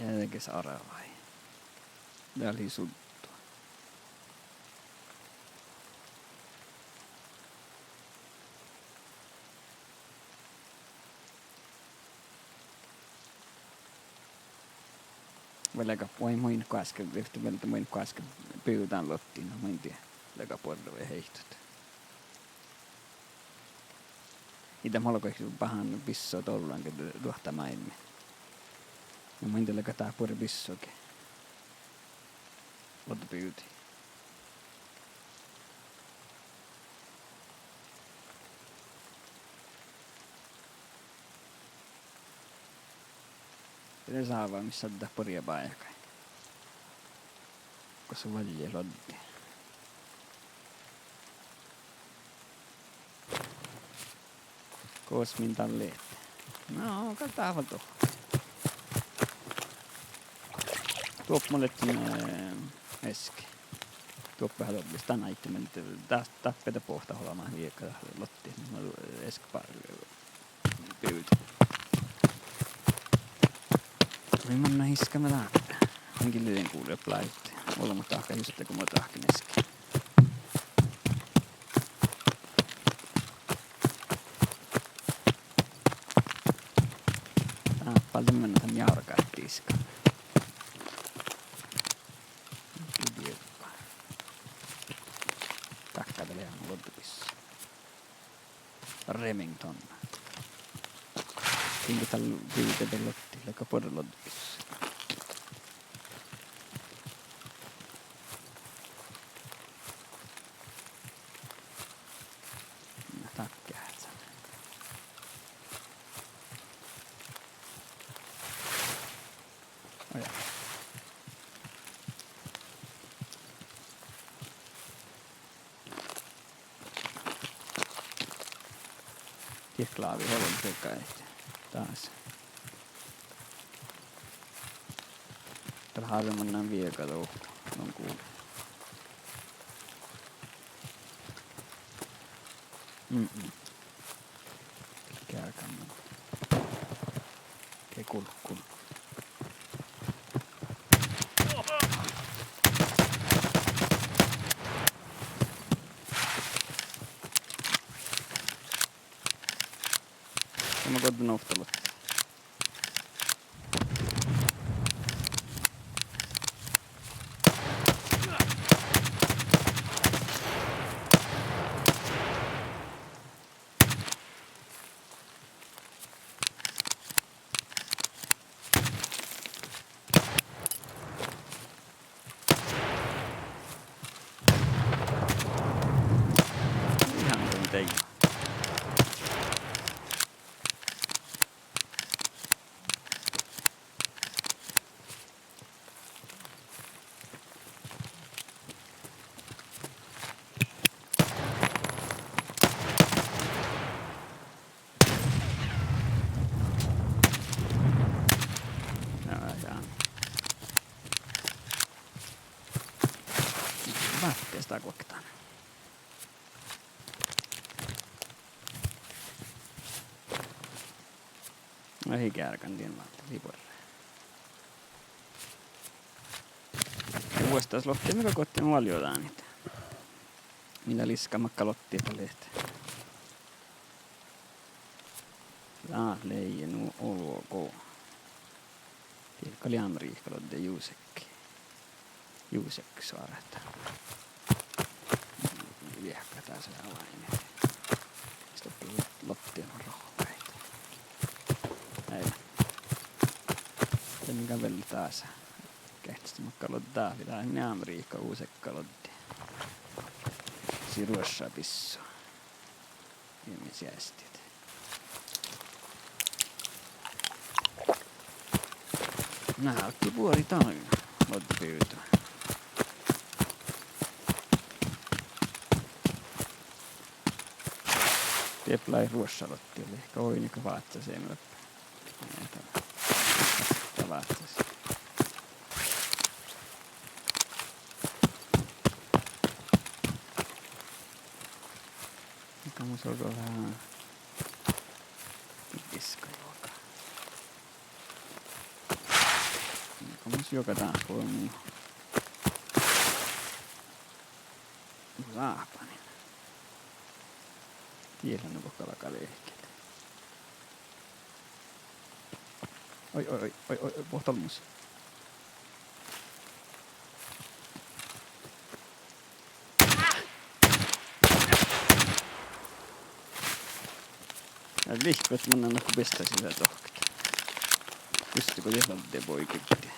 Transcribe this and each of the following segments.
jotenkin saraa vai? Tää oli suttua. Välillä muin äsken, yhtä muin äsken pyytään lottiin, no muin tiedä, läkä puolella vai heihtot. Itä molkoiksi pahan pissoa tollaan, kun ruohtaa maailmi. No muin tiedä, läkä tää puoli pissoakin. Lotto pyyti. Kyllä saa vaan missä ottaa poria paikkaa. Koska valje loddi. Kosmin talleet. No, katsotaan vaan tuohon. Tuoppa mollettiin äsken. Tuoppa haluaisi tänään itse mennä. Tästä tappeta pohtaa olemaan viekkaa lottiin. Mä äsken pyytin. Rimanna hiskama läppä. Onkin lyhyen kuulija plaitte. Olla mutta ahka just kun mä tahkin äsken. Paljon mennä tämän jaurakaatti iskaan. Kiviukka. Takkaatele ihan loddupissa. Remington. Tinko tällä viitetä lottilla, joka podon loddupissa. Takkeat sen. Oja. Tieklaavi holon sekä taas. Tällä harvemman näin viekalla on kuullut. Kärkänä. Okei, kuulu. Mä koitan oftalot. Ihan kuin tein. Vaatteesta koktaan. Ei kärkän tien vaatte liporre. Uudestaan lottia, mikä kotiin valjotaan niitä. Mitä liskamakka lottia tällä lehteen. Taas leijän oluoko. Tiedätkö oli Amriikkalotte Juusekki. Juusekki suorata. Viehkä taas se avain. Sitten lottia on rohkeita. Näin. Sitten käveli taas. Kehtästi makkalottaa. Pitää ne Amriikka Juusekkalotti. Siruossa pissoa. Ihmisiä estit. Näytti puoli talvina. Lotti pyytää. Teplai ruossalotti oli ehkä oinika vaatsaseen löppä. Tämä vaatsas. Mikä mun solko vähän kiskajuoka. joka taas voi muu. Raapanin. Tiedän onko kalkalehket. Oi, pohtalmus. Ja lihkot mun anna kun pestä sitä tohkata. Pystytkö jävalteen poikittiin?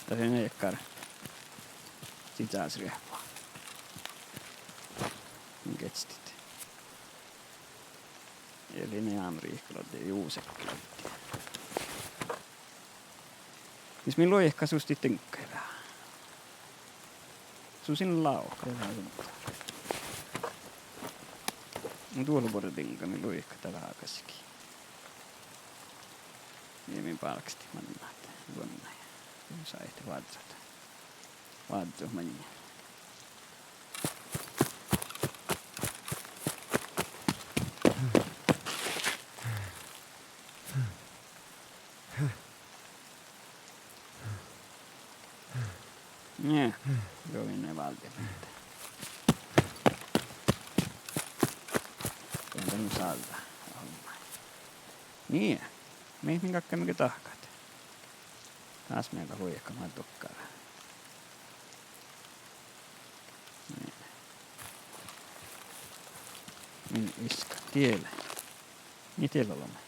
Tässä ei näikkar. Sitä riehpaa. Ketstit. Eli ne amriihkolot ja juusekkolot. Siis milloin ehkä susti tynkkäilää? Susin laukaa. Mun tuolla vuoden tinka milloin ehkä tällä aikaisemmin. Niemin palkasti mannaat. Luonna ja saitte vaatsata. Vaatsu mania. Nää, join ne valtiapäitä. Entä nyt salta homma. Niin, mihin kakka tahkat. Taas meillä huijakkamaan tukkaa. Niin. Min iska, tiellä. Niin tiellä olemme.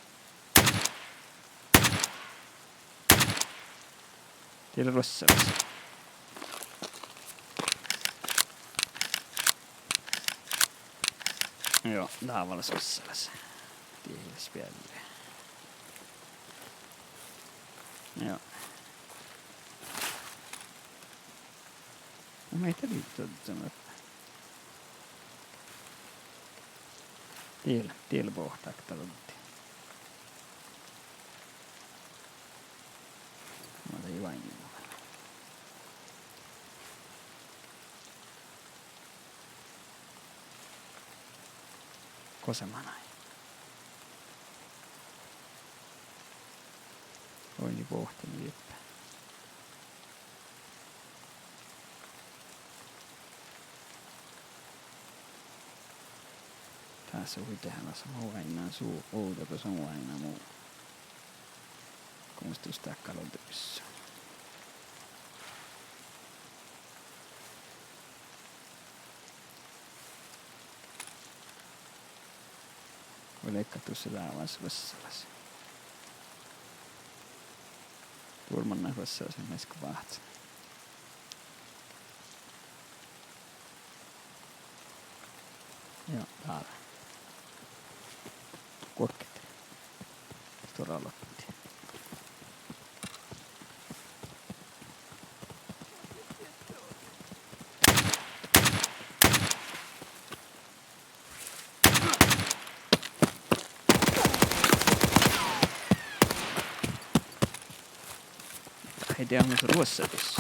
Tiellä Rossalassa. Joo, Taavalla Rossalassa. Tiilis vielä. Joo. No meitä liittyy sanoa. Tiellä pohtaakta oltiin. Mä tein vain niin. Kosemanai. Oini pohtin liippä. Tässä on tehdä sama aina suu outo, kun se on aina muu. Kumustustaa kalontypyssä. Voi leikkattu se laavassa Vessalassa. Tuolman nähdessä on se mesku vahtsa. Joo, täällä. Kuokket. Todella loppiti. Ei tiedä, onko se ruossatus.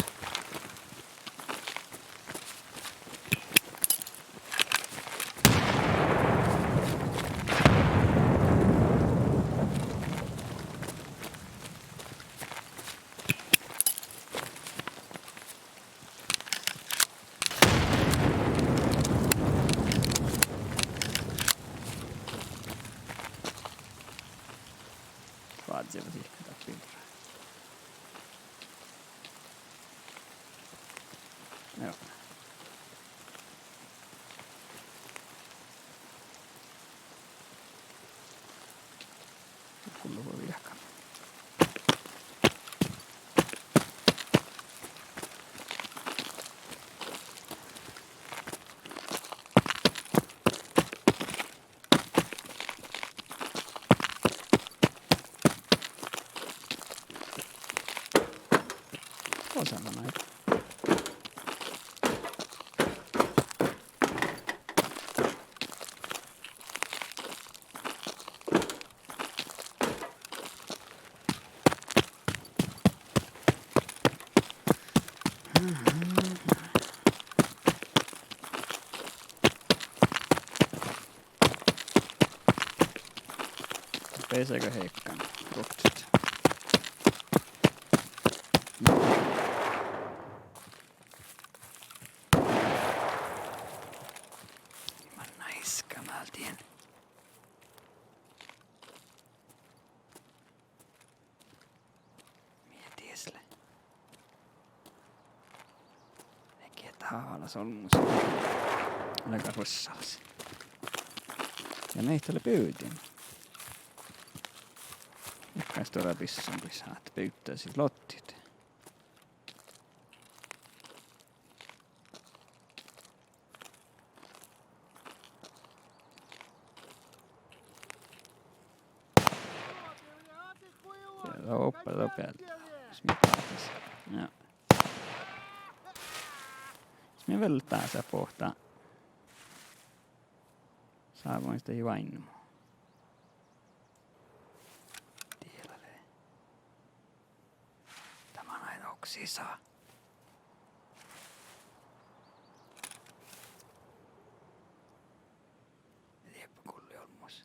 Vaativat ehkä takia. Joo. Kun voi jahkaa. Osana näitä. Peiseekö heikkana? Rottit. haavalla solmus. Aika rossaalasi. Ja meitä oli pyytin. Ehkä stora pissan pisaa, että pyyttää siis lottit. Oppa lopealta. Smitaatas. Joo. Me väl pääsee pohtaa. Saavoin sitä juainnumu. Tielalee. Tämä on aina oksisaa. Lieppu kulli olmus.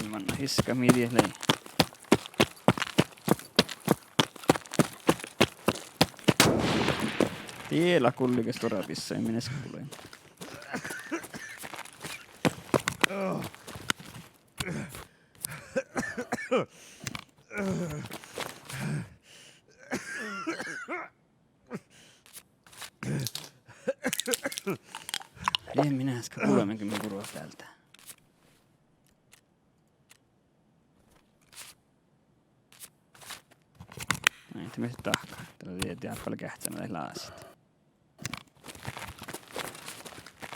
Manna hiska midjelleen. Tiellä kullikas torapissa, en menes kuuleen. En minä äsken 30 kurua täältä. Näin, että me sitten tahkaa. Tällä tietää paljon kähtsämällä laasit.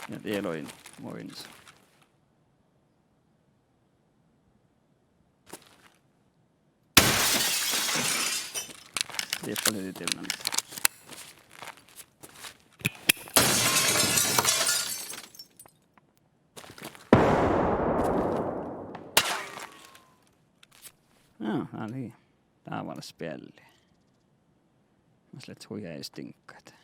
Ja tieloin moinsa. Tiedä paljon tietää. No, ali. Tavalla spelli. Mä slet huijaa ei stinkkaat.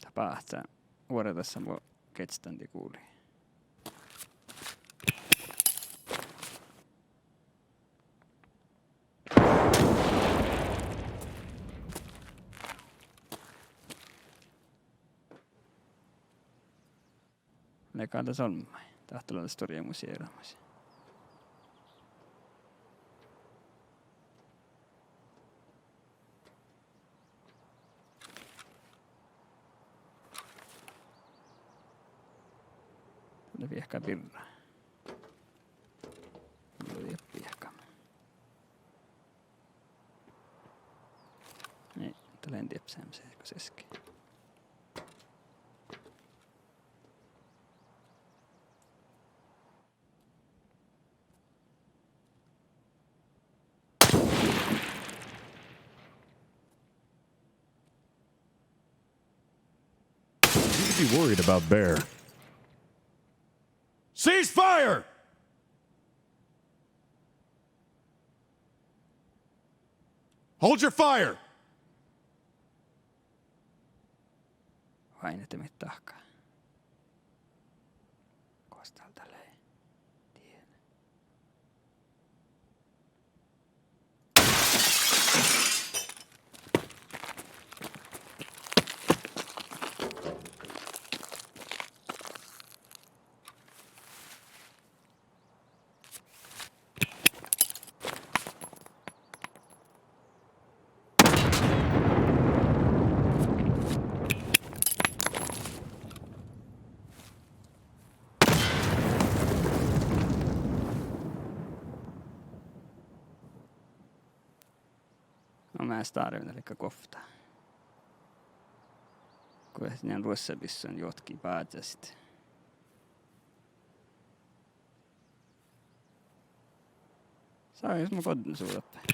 Tapahtaa. Vuoretassa voi ketstandi kuuli. Lekada solmai. Tahtella storia museeramassa. Tällä viehkaa virraa. Tällä viehkaa. Ei, tällä en tiedä sämseekö seski. Be worried about Bear. Cease fire! Hold your fire! Vain, että me tahkaa. Kostalta lei. Tien. No mä starvin eli kofta. Kun sinne ruossapissa on jotkin päätäsit. Saa jos mä kodin suudapäin.